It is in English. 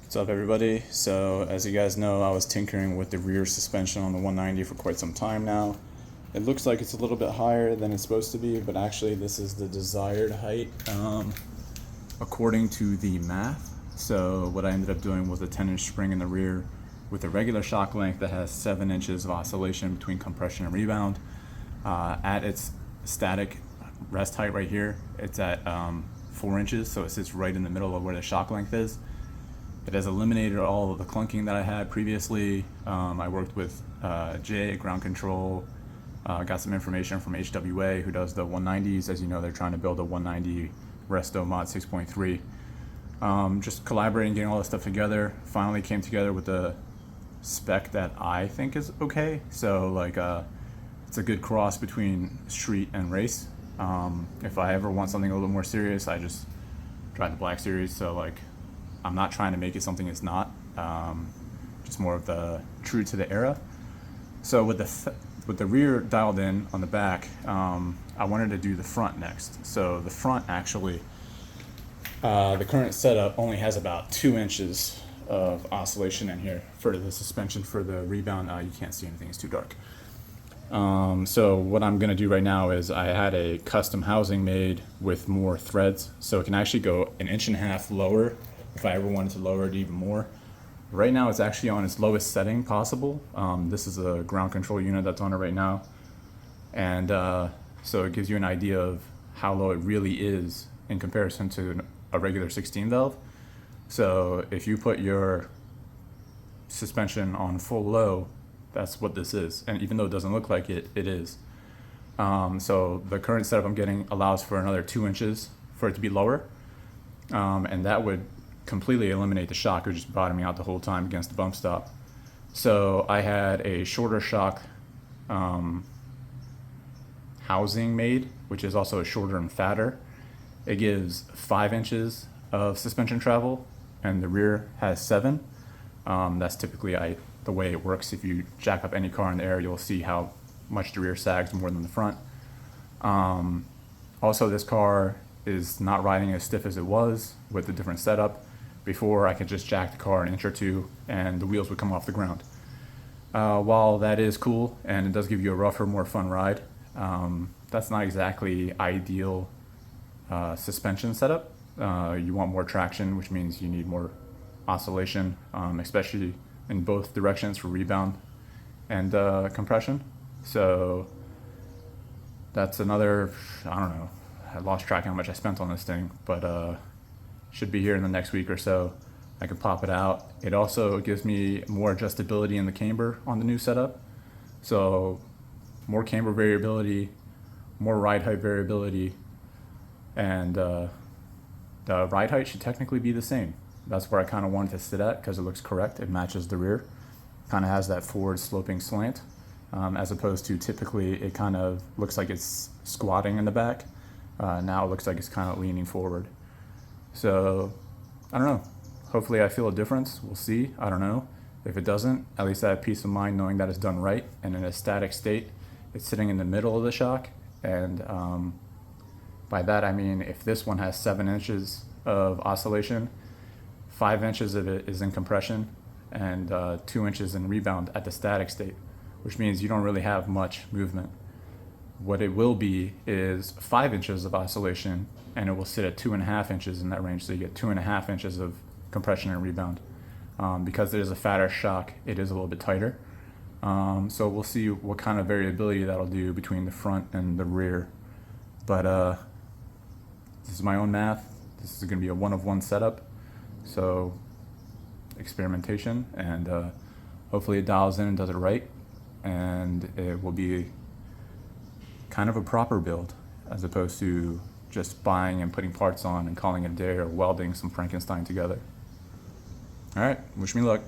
What's up, everybody? So as you guys know, I was tinkering with the rear suspension on the 190 for quite some time now. It looks like it's a little bit higher than it's supposed to be, but actually this is the desired height according to the math. So what I ended up doing was a 10-inch spring in the rear with a regular shock length that has 7 inches of oscillation between compression and rebound. At its static rest height right here, it's at 4 inches, so it sits right in the middle of where the shock length is. It has eliminated all of the clunking that I had previously. I worked with Jay at Ground Control, got some information from HWA, who does the 190s. As you know, they're trying to build a 190 Resto Mod 6.3. Just collaborating, getting all this stuff together. Finally came together with the spec that I think is okay. So it's a good cross between street and race. If I ever want something a little more serious, I just drive the Black Series. So I'm not trying to make it something it's not, just more of the true to the era. So with the rear dialed in on the back, I wanted to do the front next. So the front actually, the current setup only has about 2 inches of oscillation in here for the suspension. For the rebound, you can't see anything, it's too dark. So what I'm going to do right now is I had a custom housing made with more threads, so it can actually go 1.5 inches lower if I ever wanted to lower it even more. Right now it's actually on its lowest setting possible. This is a ground control unit that's on it right now, and so it gives you an idea of how low it really is in comparison to a regular 16 valve. So if you put your suspension on full low, that's what this is, and even though it doesn't look like it, it is. So the current setup I'm getting allows for another 2 inches for it to be lower, and that would completely eliminate the shock, or just bottoming out the whole time against the bump stop. So I had a shorter shock housing made, which is also shorter and fatter. It gives 5 inches of suspension travel, and the rear has 7. That's typically the way it works. If you jack up any car in the air, you'll see how much the rear sags more than the front. Also, this car is not riding as stiff as it was with the different setup. Before, I could just jack the car 1 inch or 2 and the wheels would come off the ground. While that is cool and it does give you a rougher, more fun ride, that's not exactly ideal suspension setup. You want more traction, which means you need more oscillation, especially in both directions for rebound and compression. So that's another, I don't know, I lost track of how much I spent on this thing, but should be here in the next week or so. I can pop it out. It also gives me more adjustability in the camber on the new setup. So more camber variability, more ride height variability, and the ride height should technically be the same. That's where I kind of wanted to sit at because it looks correct. It matches the rear. Kind of has that forward sloping slant, as opposed to typically it kind of looks like it's squatting in the back. Now it looks like it's kind of leaning forward. So I don't know. Hopefully I feel a difference. We'll see. I don't know. If it doesn't, at least I have peace of mind knowing that it's done right. And in a static state, it's sitting in the middle of the shock. And by that I mean if this one has 7 inches of oscillation, 5 inches of it is in compression, and 2 inches in rebound at the static state, which means you don't really have much movement. What it will be is 5 inches of oscillation, and it will sit at 2.5 inches in that range. So you get 2.5 inches of compression and rebound. Because it is a fatter shock, it is a little bit tighter. So we'll see what kind of variability that'll do between the front and the rear. But this is my own math. This is going to be a one-of-one setup. So experimentation, and hopefully it dials in and does it right, and it will be kind of a proper build as opposed to just buying and putting parts on and calling it a day, or welding some Frankenstein together. All right, wish me luck.